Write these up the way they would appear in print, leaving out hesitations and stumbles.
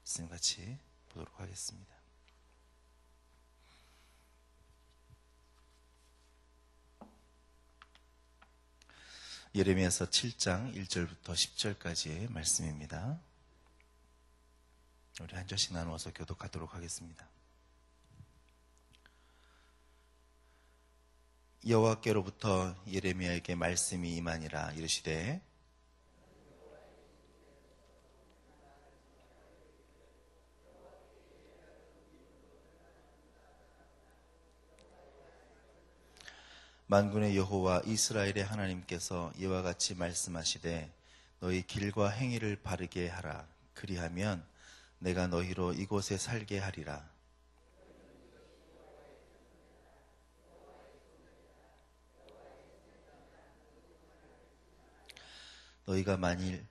말씀 같이 보도록 하겠습니다. 예레미야서 7장 1절부터 10절까지의 말씀입니다. 우리 한 절씩 나누어서 교독하도록 하겠습니다. 여호와께로부터 예레미야에게 말씀이 임하니라. 이르시되 만군의 여호와 이스라엘의 하나님께서 이와 같이 말씀하시되 너희 길과 행위를 바르게 하라. 그리하면 내가 너희로 이곳에 살게 하리라. 너희가 만일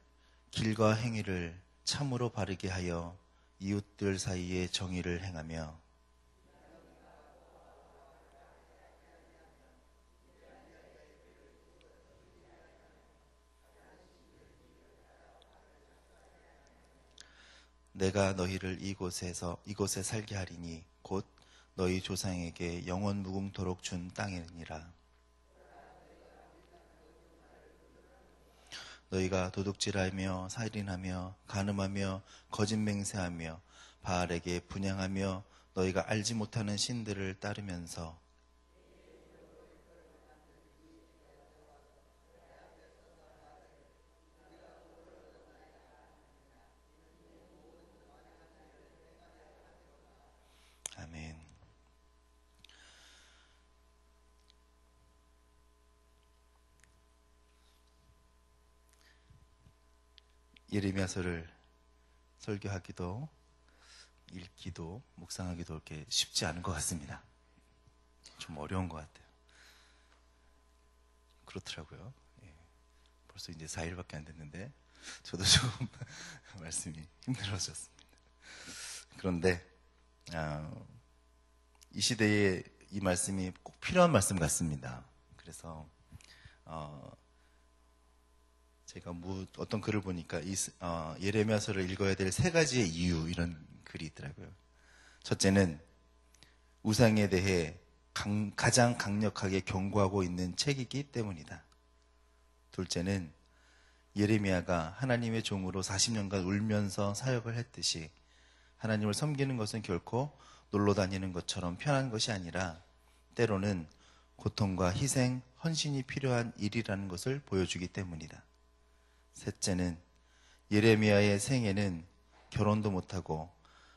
길과 행위를 참으로 바르게 하여 이웃들 사이에 정의를 행하며 내가 너희를 이곳에 살게 하리니 곧 너희 조상에게 영원 무궁토록 준 땅이니라. 너희가 도둑질하며 살인하며 간음하며 거짓 맹세하며 바알에게 분향하며 너희가 알지 못하는 신들을 따르면서 아멘. 예레미야서를 설교하기도 읽기도 묵상하기도 이렇게 쉽지 않은 것 같습니다. 좀 어려운 것 같아요. 그렇더라고요. 예. 벌써 이제 4일밖에 안 됐는데 저도 조금 말씀이 힘들어졌습니다. 그런데 이 시대에 이 말씀이 꼭 필요한 말씀 같습니다. 그래서 제가 어떤 글을 보니까 예레미야서를 읽어야 될 3가지의 이유, 이런 글이 있더라고요. 첫째는 우상에 대해 가장 강력하게 경고하고 있는 책이기 때문이다. 둘째는 예레미야가 하나님의 종으로 40년간 울면서 사역을 했듯이 하나님을 섬기는 것은 결코 놀러 다니는 것처럼 편한 것이 아니라 때로는 고통과 희생, 헌신이 필요한 일이라는 것을 보여주기 때문이다. 셋째는 예레미야의 생애는 결혼도 못하고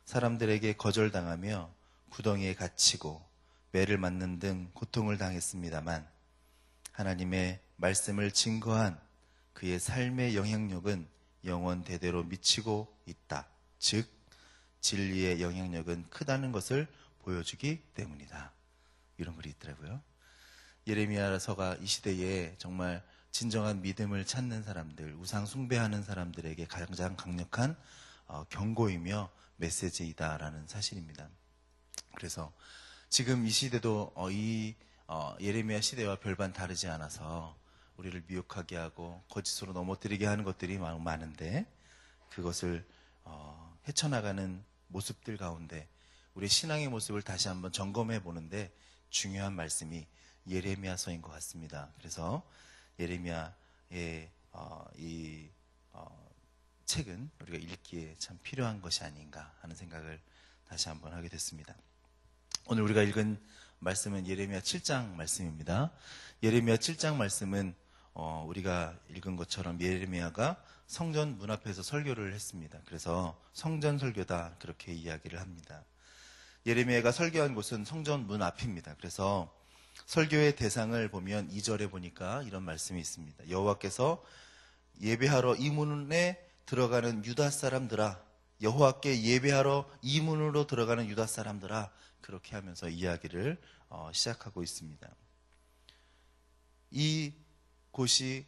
사람들에게 거절당하며 구덩이에 갇히고 매를 맞는 등 고통을 당했습니다만 하나님의 말씀을 증거한 그의 삶의 영향력은 영원 대대로 미치고 있다. 즉 진리의 영향력은 크다는 것을 보여주기 때문이다. 이런 글이 있더라고요. 예레미야서가 이 시대에 정말 진정한 믿음을 찾는 사람들, 우상 숭배하는 사람들에게 가장 강력한 경고이며 메시지이다라는 사실입니다. 그래서 지금 이 시대도 예레미야 시대와 별반 다르지 않아서 우리를 미혹하게 하고 거짓으로 넘어뜨리게 하는 것들이 많은데 그것을 헤쳐나가는 모습들 가운데 우리 신앙의 모습을 다시 한번 점검해 보는데 중요한 말씀이 예레미야서인 것 같습니다. 그래서 예레미야의 이 책은 우리가 읽기에 참 필요한 것이 아닌가 하는 생각을 다시 한번 하게 됐습니다. 오늘 우리가 읽은 말씀은 예레미야 7장 말씀입니다. 예레미야 7장 말씀은 우리가 읽은 것처럼 예레미야가 성전 문 앞에서 설교를 했습니다. 그래서 성전 설교다 그렇게 이야기를 합니다. 예레미야가 설교한 곳은 성전 문 앞입니다. 그래서 설교의 대상을 보면 2절에 보니까 이런 말씀이 있습니다. 여호와께서 예배하러 이 문에 들어가는 유다 사람들아, 여호와께 예배하러 이 문으로 들어가는 유다 사람들아, 그렇게 하면서 이야기를 시작하고 있습니다. 이 곳이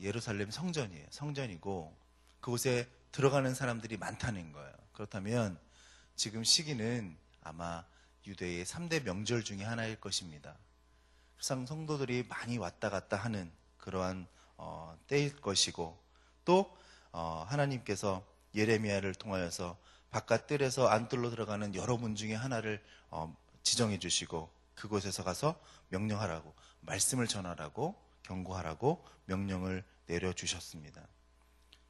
예루살렘 성전이에요. 성전이고 그곳에 들어가는 사람들이 많다는 거예요. 그렇다면 지금 시기는 아마 유대의 3대 명절 중에 하나일 것입니다. 성도들이 많이 왔다 갔다 하는 그러한 때일 것이고 또 하나님께서 예레미야를 통하여서 바깥 뜰에서 안뜰로 들어가는 여러 문 중에 하나를 지정해 주시고 그곳에서 가서 명령하라고, 말씀을 전하라고, 경고하라고 명령을 내려주셨습니다.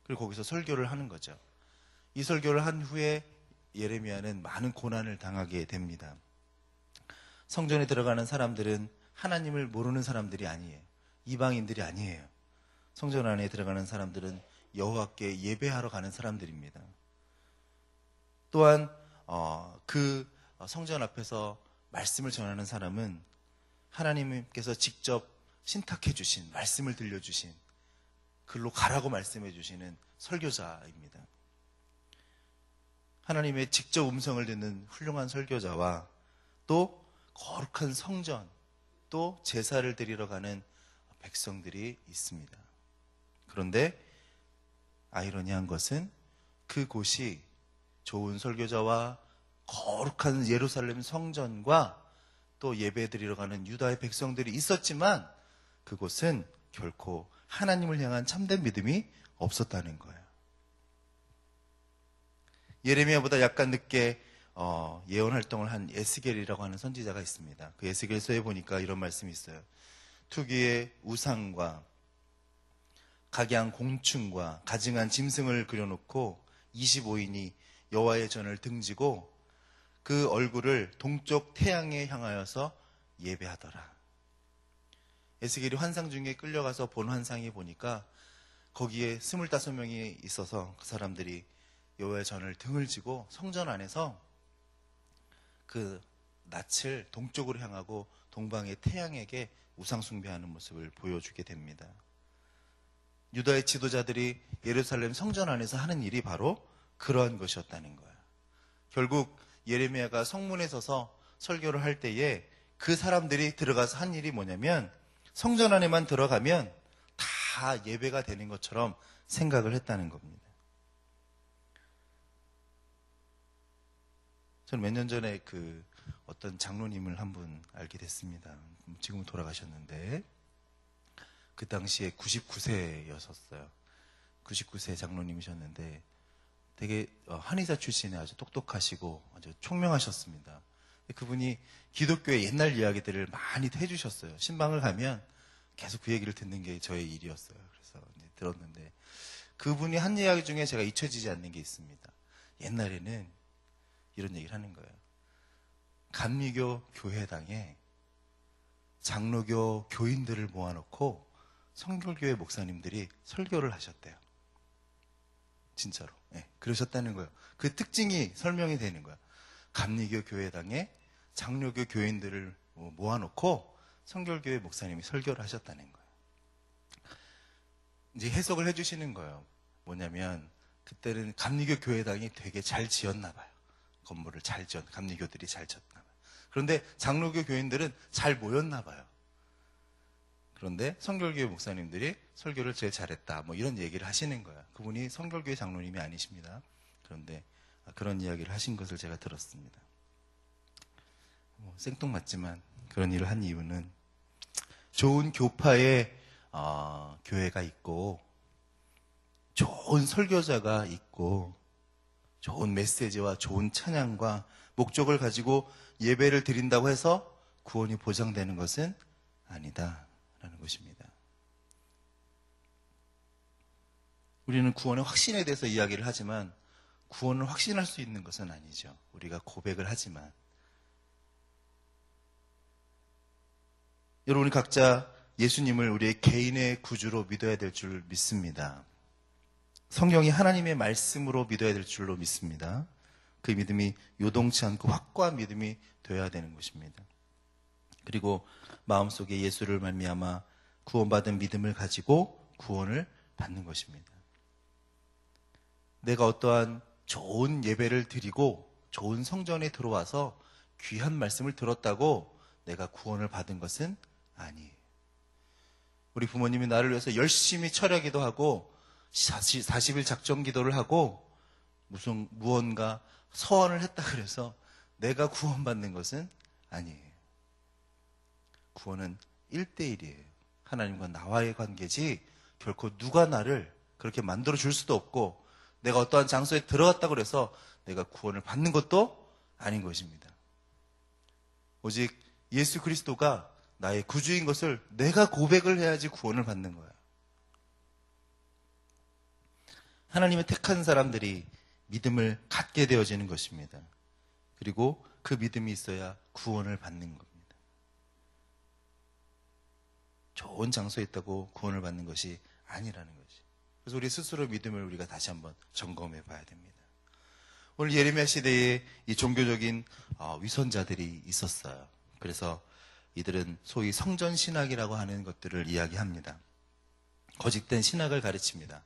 그리고 거기서 설교를 하는 거죠. 이 설교를 한 후에 예레미야는 많은 고난을 당하게 됩니다. 성전에 들어가는 사람들은 하나님을 모르는 사람들이 아니에요. 이방인들이 아니에요. 성전 안에 들어가는 사람들은 여호와께 예배하러 가는 사람들입니다. 또한 그 성전 앞에서 말씀을 전하는 사람은 하나님께서 직접 신탁해 주신, 말씀을 들려주신, 글로 가라고 말씀해 주시는 설교자입니다. 하나님의 직접 음성을 듣는 훌륭한 설교자와 또 거룩한 성전, 또 제사를 드리러 가는 백성들이 있습니다. 그런데 아이러니한 것은 그곳이 좋은 설교자와 거룩한 예루살렘 성전과 또 예배드리러 가는 유다의 백성들이 있었지만 그곳은 결코 하나님을 향한 참된 믿음이 없었다는 거예요. 예레미야보다 약간 늦게 예언 활동을 한 에스겔이라고 하는 선지자가 있습니다. 그 에스겔서에 보니까 이런 말씀이 있어요. 투기의 우상과 각양 공충과 가증한 짐승을 그려놓고 25인이 여호와의 전을 등지고 그 얼굴을 동쪽 태양에 향하여서 예배하더라. 에스겔이 환상 중에 끌려가서 본 환상이 보니까 거기에 25명이 있어서 그 사람들이 여호와의 전을 등을 지고 성전 안에서 그 낯을 동쪽으로 향하고 동방의 태양에게 우상 숭배하는 모습을 보여주게 됩니다. 유다의 지도자들이 예루살렘 성전 안에서 하는 일이 바로 그러한 것이었다는 거예요. 결국 예레미야가 성문에 서서 설교를 할 때에 그 사람들이 들어가서 한 일이 뭐냐면 성전 안에만 들어가면 다 예배가 되는 것처럼 생각을 했다는 겁니다. 저는 몇 년 전에 그 어떤 장로님을 한 분 알게 됐습니다. 지금은 돌아가셨는데 그 당시에 99세였었어요. 99세 장로님이셨는데 되게 한의사 출신의 아주 똑똑하시고 아주 총명하셨습니다. 그분이 기독교의 옛날 이야기들을 많이 해주셨어요. 신방을 가면 계속 그 얘기를 듣는 게 저의 일이었어요. 그래서 들었는데 그분이 한 이야기 중에 제가 잊혀지지 않는 게 있습니다. 옛날에는 이런 얘기를 하는 거예요. 감리교 교회당에 장로교 교인들을 모아놓고 성결교회 목사님들이 설교를 하셨대요. 진짜로. 네, 그러셨다는 거예요. 그 특징이 설명이 되는 거예요. 감리교 교회당에 장로교 교인들을 모아놓고 성결교회 목사님이 설교를 하셨다는 거예요. 이제 해석을 해주시는 거예요. 뭐냐면 그때는 감리교 교회당이 되게 잘 지었나 봐요. 건물을 잘 지었, 감리교들이 잘 지었나 봐요. 그런데 장로교 교인들은 잘 모였나 봐요. 그런데 성결교회 목사님들이 설교를 제일 잘했다. 뭐 이런 얘기를 하시는 거예요. 그분이 성결교회 장로님이 아니십니다. 그런데 그런 이야기를 하신 것을 제가 들었습니다. 생뚱맞지만 그런 일을 한 이유는 좋은 교파의 교회가 있고 좋은 설교자가 있고 좋은 메시지와 좋은 찬양과 목적을 가지고 예배를 드린다고 해서 구원이 보장되는 것은 아니다라는 것입니다. 우리는 구원의 확신에 대해서 이야기를 하지만 구원을 확신할 수 있는 것은 아니죠. 우리가 고백을 하지만 여러분이 각자 예수님을 우리의 개인의 구주로 믿어야 될 줄 믿습니다. 성경이 하나님의 말씀으로 믿어야 될 줄로 믿습니다. 그 믿음이 요동치 않고 확고한 믿음이 되어야 되는 것입니다. 그리고 마음속에 예수를 말미암아 구원받은 믿음을 가지고 구원을 받는 것입니다. 내가 어떠한 좋은 예배를 드리고 좋은 성전에 들어와서 귀한 말씀을 들었다고 내가 구원을 받은 것은 아니에요. 우리 부모님이 나를 위해서 열심히 철야기도 하고 40일 작정 기도를 하고 무언가 서원을 했다 그래서 내가 구원받는 것은 아니에요. 구원은 1대1이에요. 하나님과 나와의 관계지 결코 누가 나를 그렇게 만들어 줄 수도 없고 내가 어떠한 장소에 들어갔다고 해서 내가 구원을 받는 것도 아닌 것입니다. 오직 예수 그리스도가 나의 구주인 것을 내가 고백을 해야지 구원을 받는 거야. 하나님의 택한 사람들이 믿음을 갖게 되어지는 것입니다. 그리고 그 믿음이 있어야 구원을 받는 겁니다. 좋은 장소에 있다고 구원을 받는 것이 아니라는 것이. 그래서 우리 스스로 믿음을 우리가 다시 한번 점검해 봐야 됩니다. 오늘 예레미야 시대에 이 종교적인 위선자들이 있었어요. 그래서 이들은 소위 성전신학이라고 하는 것들을 이야기합니다. 거짓된 신학을 가르칩니다.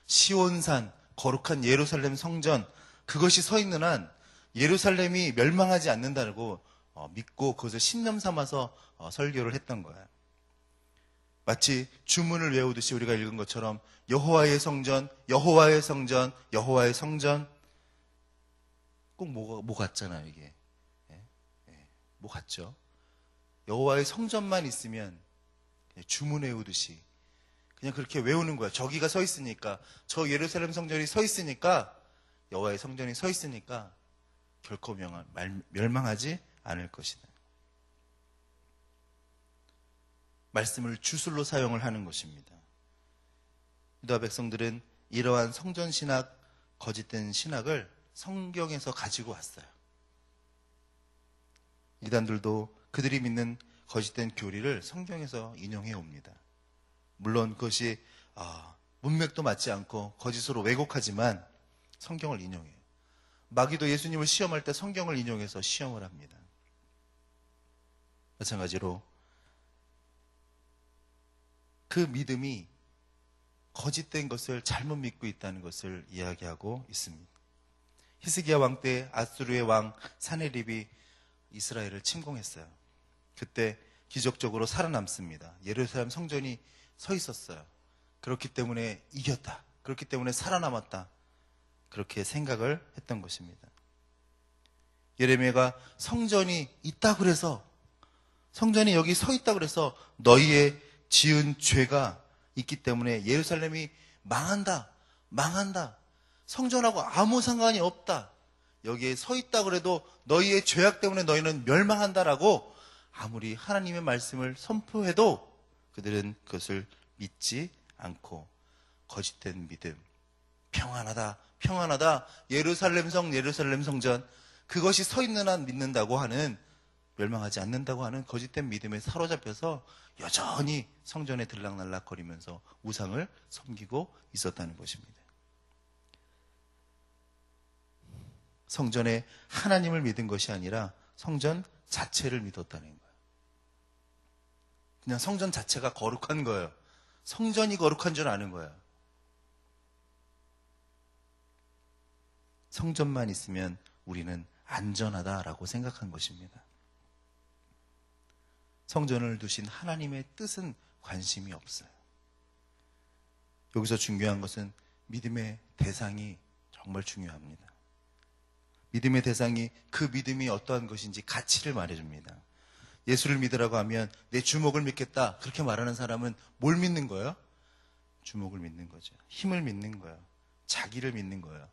시온산, 거룩한 예루살렘 성전, 그것이 서 있는 한 예루살렘이 멸망하지 않는다고 믿고 그것을 신념 삼아서 설교를 했던 거예요. 마치 주문을 외우듯이 우리가 읽은 것처럼 여호와의 성전, 여호와의 성전, 여호와의 성전. 꼭 뭐 같잖아요, 이게. 뭐 같죠? 여호와의 성전만 있으면 주문 외우듯이 그냥 그렇게 외우는 거야. 저기가 서 있으니까, 저 예루살렘 성전이 서 있으니까, 여호와의 성전이 서 있으니까 결코 멸망하지 않을 것이다. 말씀을 주술로 사용을 하는 것입니다. 유다 백성들은 이러한 성전신학, 거짓된 신학을 성경에서 가지고 왔어요. 이단들도 그들이 믿는 거짓된 교리를 성경에서 인용해 옵니다. 물론 그것이 문맥도 맞지 않고 거짓으로 왜곡하지만 성경을 인용해요. 마귀도 예수님을 시험할 때 성경을 인용해서 시험을 합니다. 마찬가지로 그 믿음이 거짓된 것을 잘못 믿고 있다는 것을 이야기하고 있습니다. 히스기야 왕 때 아수르의 왕 사네립이 이스라엘을 침공했어요. 그때 기적적으로 살아남습니다. 예루살렘 성전이 서 있었어요. 그렇기 때문에 이겼다. 그렇기 때문에 살아남았다. 그렇게 생각을 했던 것입니다. 예레미야가 성전이 있다 그래서, 성전이 여기 서 있다 그래서 너희의 지은 죄가 있기 때문에 예루살렘이 망한다. 성전하고 아무 상관이 없다. 여기에 서 있다 그래도 너희의 죄악 때문에 너희는 멸망한다라고 아무리 하나님의 말씀을 선포해도 그들은 그것을 믿지 않고 거짓된 믿음, 평안하다, 예루살렘 성전, 그것이 서 있는 한 믿는다고 하는, 멸망하지 않는다고 하는 거짓된 믿음에 사로잡혀서 여전히 성전에 들락날락거리면서 우상을 섬기고 있었다는 것입니다. 성전에 하나님을 믿은 것이 아니라 성전 자체를 믿었다는 거예요. 그냥 성전 자체가 거룩한 거예요. 성전이 거룩한 줄 아는 거예요. 성전만 있으면 우리는 안전하다라고 생각한 것입니다. 성전을 두신 하나님의 뜻은 관심이 없어요. 여기서 중요한 것은 믿음의 대상이 정말 중요합니다. 믿음의 대상이 그 믿음이 어떠한 것인지 가치를 말해줍니다. 예수를 믿으라고 하면 내 주먹을 믿겠다. 그렇게 말하는 사람은 뭘 믿는 거예요? 주먹을 믿는 거죠. 힘을 믿는 거예요. 자기를 믿는 거예요.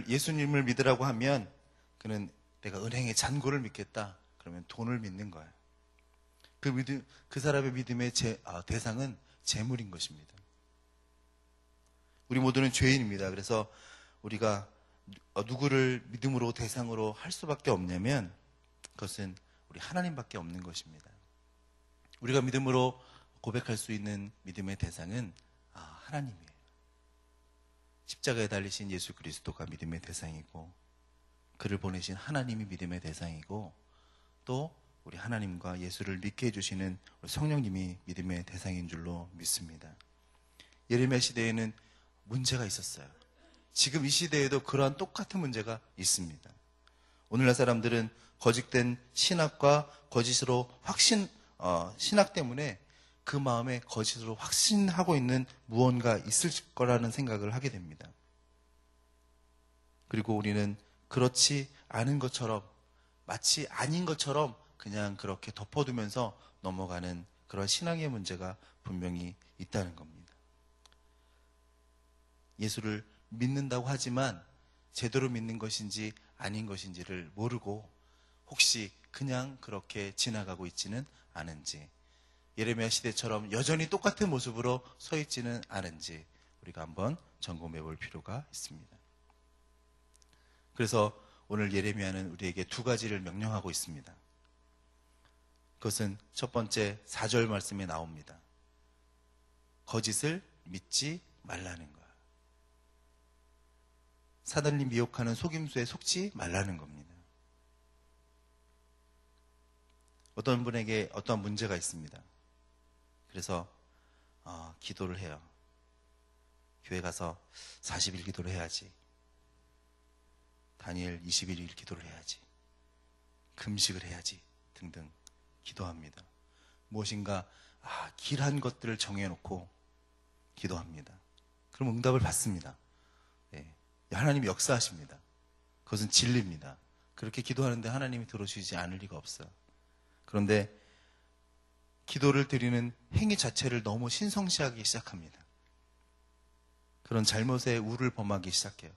예수님을 믿으라고 하면 그는 내가 은행의 잔고를 믿겠다. 그러면 돈을 믿는 거예요. 그 사람의 믿음의 대상은 재물인 것입니다. 우리 모두는 죄인입니다. 그래서 우리가 누구를 믿음으로 대상으로 할 수밖에 없냐면 그것은 우리 하나님밖에 없는 것입니다. 우리가 믿음으로 고백할 수 있는 믿음의 대상은 하나님이에요. 십자가에 달리신 예수 그리스도가 믿음의 대상이고, 그를 보내신 하나님이 믿음의 대상이고, 또 우리 하나님과 예수를 믿게 해주시는 우리 성령님이 믿음의 대상인 줄로 믿습니다. 예레미야 시대에는 문제가 있었어요. 지금 이 시대에도 그러한 똑같은 문제가 있습니다. 오늘날 사람들은 거짓된 신학과 거짓으로 신학 때문에 그 마음에 거짓으로 확신하고 있는 무언가 있을 거라는 생각을 하게 됩니다. 그리고 우리는 그렇지 않은 것처럼, 마치 아닌 것처럼 그냥 그렇게 덮어두면서 넘어가는 그런 신앙의 문제가 분명히 있다는 겁니다. 예수를 믿는다고 하지만 제대로 믿는 것인지 아닌 것인지를 모르고 혹시 그냥 그렇게 지나가고 있지는 않은지, 예레미야 시대처럼 여전히 똑같은 모습으로 서 있지는 않은지 우리가 한번 점검해 볼 필요가 있습니다. 그래서 오늘 예레미야는 우리에게 두 가지를 명령하고 있습니다. 그것은 첫 번째 4절 말씀에 나옵니다. 거짓을 믿지 말라는 거야. 사단이 미혹하는 속임수에 속지 말라는 겁니다. 어떤 분에게 어떤 문제가 있습니다. 그래서 기도를 해요. 교회 가서 40일 기도를 해야지. 다니엘 21일 기도를 해야지. 금식을 해야지. 등등 기도합니다. 무엇인가 길한 것들을 정해놓고 기도합니다. 그럼 응답을 받습니다. 네. 하나님이 역사하십니다. 그것은 진리입니다. 그렇게 기도하는데 하나님이 들어주시지 않을 리가 없어요. 그런데 기도를 드리는 행위 자체를 너무 신성시하기 시작합니다. 그런 잘못에 우를 범하기 시작해요.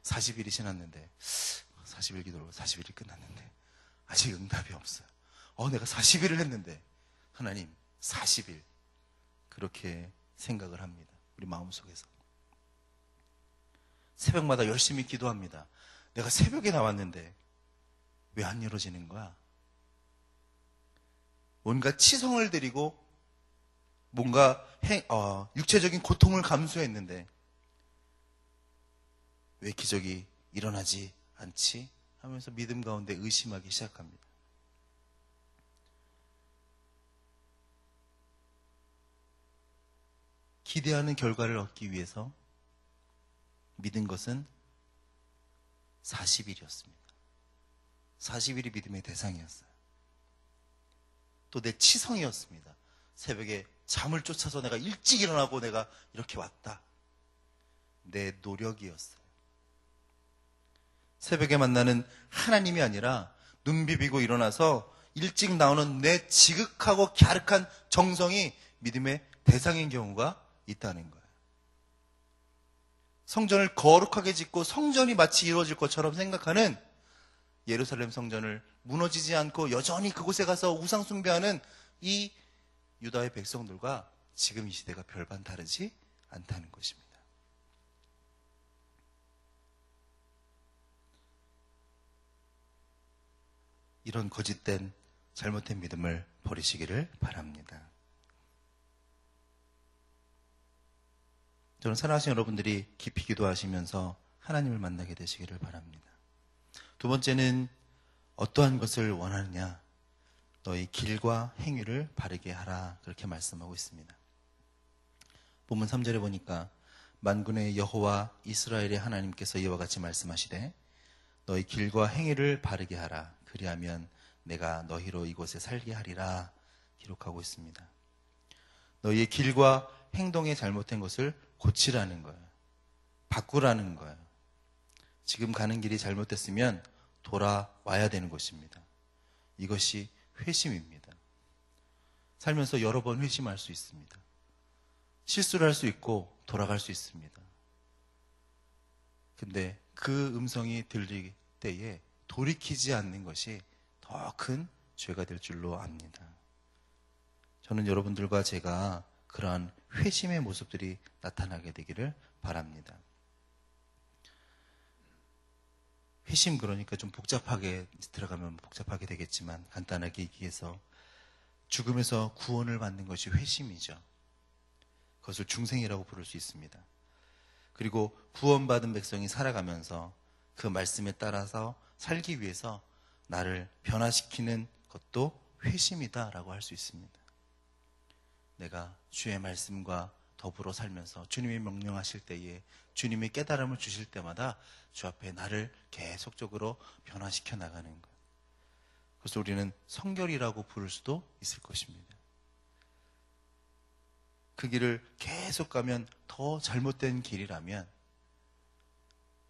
40일이 지났는데 40일 기도로 40일이 끝났는데 아직 응답이 없어요. 내가 40일을 했는데 하나님 40일 그렇게 생각을 합니다. 우리 마음속에서 새벽마다 열심히 기도합니다. 내가 새벽에 나왔는데 왜 안 이루어지는 거야? 뭔가 치성을 드리고 뭔가 육체적인 고통을 감수했는데 왜 기적이 일어나지 않지? 하면서 믿음 가운데 의심하기 시작합니다. 기대하는 결과를 얻기 위해서 믿은 것은 40일이었습니다. 40일이 믿음의 대상이었어요. 또 내 치성이었습니다. 새벽에 잠을 쫓아서 내가 일찍 일어나고 내가 이렇게 왔다. 내 노력이었어요. 새벽에 만나는 하나님이 아니라 눈 비비고 일어나서 일찍 나오는 내 지극하고 갸륵한 정성이 믿음의 대상인 경우가 있다는 거예요. 성전을 거룩하게 짓고 성전이 마치 이루어질 것처럼 생각하는 예루살렘 성전을 무너지지 않고 여전히 그곳에 가서 우상 숭배하는 이 유다의 백성들과 지금 이 시대가 별반 다르지 않다는 것입니다. 이런 거짓된 잘못된 믿음을 버리시기를 바랍니다. 저는 사랑하시는 여러분들이 깊이 기도하시면서 하나님을 만나게 되시기를 바랍니다. 두 번째는 어떠한 것을 원하느냐? 너희 길과 행위를 바르게 하라. 그렇게 말씀하고 있습니다. 본문 3절에 보니까 만군의 여호와 이스라엘의 하나님께서 이와 같이 말씀하시되 너희 길과 행위를 바르게 하라. 그리하면 내가 너희로 이곳에 살게 하리라. 기록하고 있습니다. 너희의 길과 행동에 잘못된 것을 고치라는 거예요. 바꾸라는 거예요. 지금 가는 길이 잘못됐으면 돌아와야 되는 것입니다. 이것이 회심입니다. 살면서 여러 번 회심할 수 있습니다. 실수를 할 수 있고 돌아갈 수 있습니다. 근데 그 음성이 들릴 때에 돌이키지 않는 것이 더 큰 죄가 될 줄로 압니다. 저는 여러분들과 제가 그러한 회심의 모습들이 나타나게 되기를 바랍니다. 회심 그러니까 좀 복잡하게 들어가면 복잡하게 되겠지만 간단하게 얘기해서 죽음에서 구원을 받는 것이 회심이죠. 그것을 중생이라고 부를 수 있습니다. 그리고 구원받은 백성이 살아가면서 그 말씀에 따라서 살기 위해서 나를 변화시키는 것도 회심이다라고 할 수 있습니다. 내가 주의 말씀과 더불어 살면서 주님이 명령하실 때에 주님이 깨달음을 주실 때마다 주 앞에 나를 계속적으로 변화시켜 나가는 것. 그래서 우리는 성결이라고 부를 수도 있을 것입니다. 그 길을 계속 가면 더 잘못된 길이라면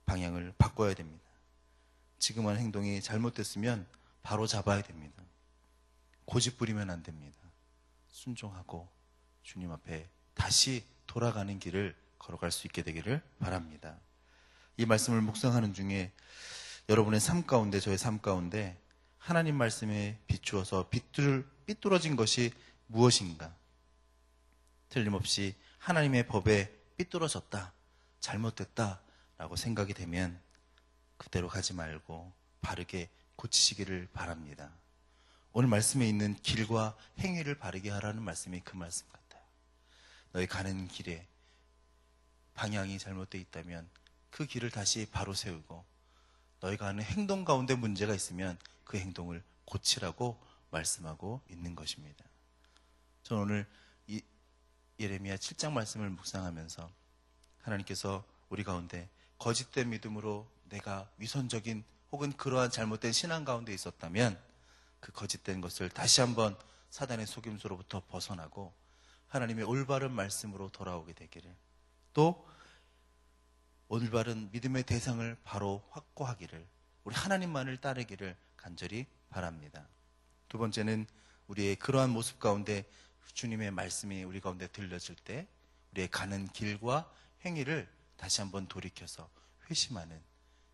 방향을 바꿔야 됩니다. 지금 한 행동이 잘못됐으면 바로 잡아야 됩니다. 고집 부리면 안 됩니다. 순종하고 주님 앞에 다시 돌아가는 길을 걸어갈 수 있게 되기를 바랍니다. 이 말씀을 묵상하는 중에 여러분의 삶 가운데, 저의 삶 가운데 하나님 말씀에 비추어서 삐뚤어진 것이 무엇인가? 틀림없이 하나님의 법에 삐뚤어졌다, 잘못됐다 라고 생각이 되면 그대로 가지 말고 바르게 고치시기를 바랍니다. 오늘 말씀에 있는 길과 행위를 바르게 하라는 말씀이 그 말씀 같아요. 너희 가는 길에 방향이 잘못되어 있다면 그 길을 다시 바로 세우고, 너희가 하는 행동 가운데 문제가 있으면 그 행동을 고치라고 말씀하고 있는 것입니다. 저는 오늘 이 예레미야 7장 말씀을 묵상하면서 하나님께서 우리 가운데 거짓된 믿음으로 내가 위선적인 혹은 그러한 잘못된 신앙 가운데 있었다면 그 거짓된 것을 다시 한번 사단의 속임수로부터 벗어나고 하나님의 올바른 말씀으로 돌아오게 되기를, 또 올바른 믿음의 대상을 바로 확고하기를, 우리 하나님만을 따르기를 간절히 바랍니다. 두 번째는 우리의 그러한 모습 가운데 주님의 말씀이 우리 가운데 들려질 때 우리의 가는 길과 행위를 다시 한번 돌이켜서 회심하는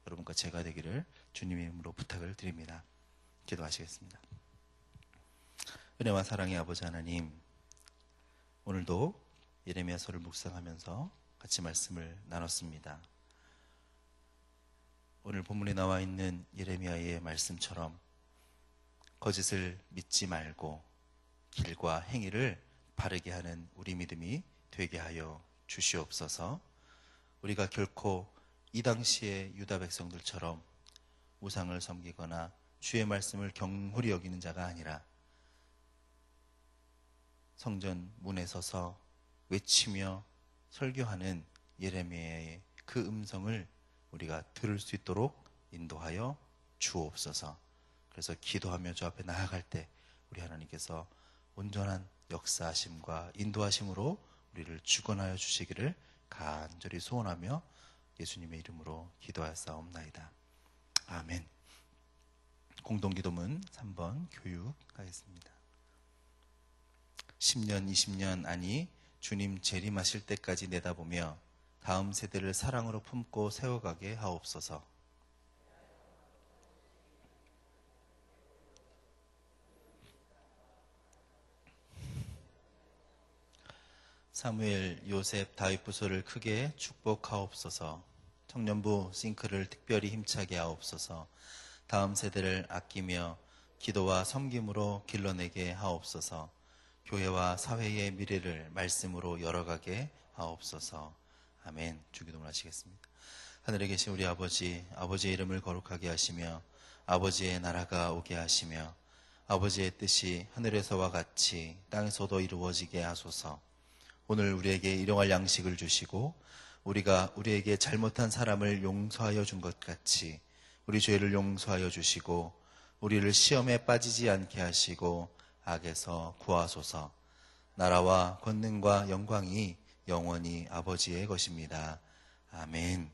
여러분과 제가 되기를 주님의 이름으로 부탁을 드립니다. 기도하시겠습니다. 은혜와 사랑의 아버지 하나님, 오늘도 예레미야서를 묵상하면서 같이 말씀을 나눴습니다. 오늘 본문에 나와 있는 예레미야의 말씀처럼 거짓을 믿지 말고 길과 행위를 바르게 하는 우리 믿음이 되게 하여 주시옵소서. 우리가 결코 이 당시의 유다 백성들처럼 우상을 섬기거나 주의 말씀을 경홀히 여기는 자가 아니라 성전 문에 서서 외치며 설교하는 예레미야의 그 음성을 우리가 들을 수 있도록 인도하여 주옵소서. 그래서 기도하며 주 앞에 나아갈 때 우리 하나님께서 온전한 역사하심과 인도하심으로 우리를 주관하여 주시기를 간절히 소원하며 예수님의 이름으로 기도하였사옵나이다. 아멘. 공동기도문 3번 교육하겠습니다. 10년 20년 아니 주님 재림하실 때까지 내다보며 다음 세대를 사랑으로 품고 세워가게 하옵소서. 사무엘, 요셉, 다윗 부서를 크게 축복하옵소서. 청년부 싱크를 특별히 힘차게 하옵소서. 다음 세대를 아끼며 기도와 섬김으로 길러내게 하옵소서. 교회와 사회의 미래를 말씀으로 열어가게 하옵소서. 아멘. 주기도문 하시겠습니다. 하늘에 계신 우리 아버지, 아버지의 이름을 거룩하게 하시며 아버지의 나라가 오게 하시며 아버지의 뜻이 하늘에서와 같이 땅에서도 이루어지게 하소서. 오늘 우리에게 일용할 양식을 주시고 우리가 우리에게 잘못한 사람을 용서하여 준 것 같이 우리 죄를 용서하여 주시고 우리를 시험에 빠지지 않게 하시고 악에서 구하소서. 나라와 권능과 영광이 영원히 아버지의 것입니다. 아멘.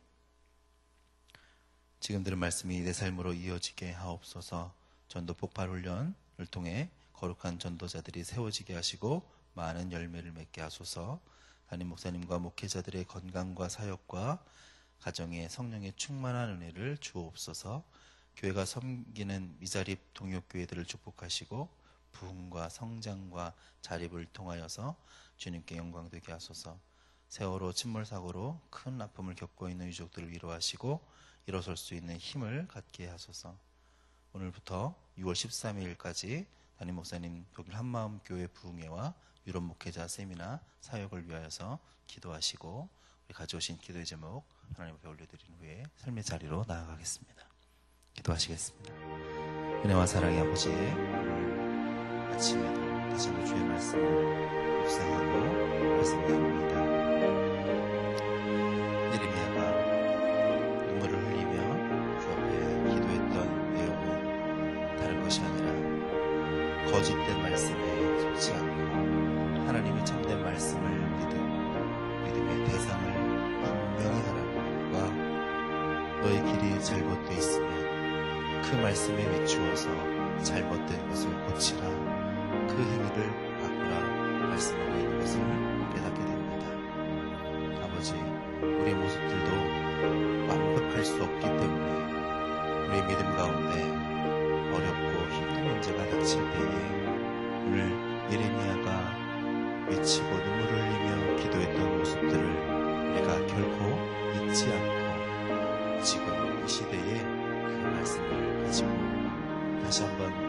지금 들은 말씀이 내 삶으로 이어지게 하옵소서. 전도 폭발 훈련을 통해 거룩한 전도자들이 세워지게 하시고 많은 열매를 맺게 하소서. 담임 목사님과 목회자들의 건강과 사역과 가정에 성령의 충만한 은혜를 주옵소서. 교회가 섬기는 미자립 동역교회들을 축복하시고 부흥과 성장과 자립을 통하여서 주님께 영광되게 하소서. 세월호 침몰사고로 큰 아픔을 겪고 있는 유족들을 위로하시고 일어설 수 있는 힘을 갖게 하소서. 오늘부터 6월 13일까지 담임 목사님 독일 한마음교회 부흥회와 유럽 목회자 세미나 사역을 위하여서 기도하시고 우리 가져오신 기도의 제목 하나님 앞에 올려드린 후에 삶의 자리로 나아가겠습니다. 기도하시겠습니다. 은혜와 사랑의 아버지, 아침에도 다시 한번 주의 말씀을 묵상하고 말씀 나눕니다. 예레미야가 눈물을 흘리며 주 앞에 기도했던 내용은 다른 것이 아니라 거짓된 말씀에 속지 않고 하나님의 참된 말씀을 믿음의 대상을 분명히 하라는 것과 너의 길이 잘못되어 있으면 그 말씀에 비추어서 잘못된 것을 고치라, 그 행위를 바꾸라 말씀하고 있는 것을 깨닫게 됩니다. 아버지, 우리의 모습들도 완벽 수 없기 때문에 우리의 믿음 가운데 어렵고 힘든 문제가 닥칠 때에 오늘 예레미야가 외치고 눈물을 흘리며 기도했던 모습들을 우리가 결코 잊지 않고 지금 이 시대에 그 말씀을 가지고 다시 한번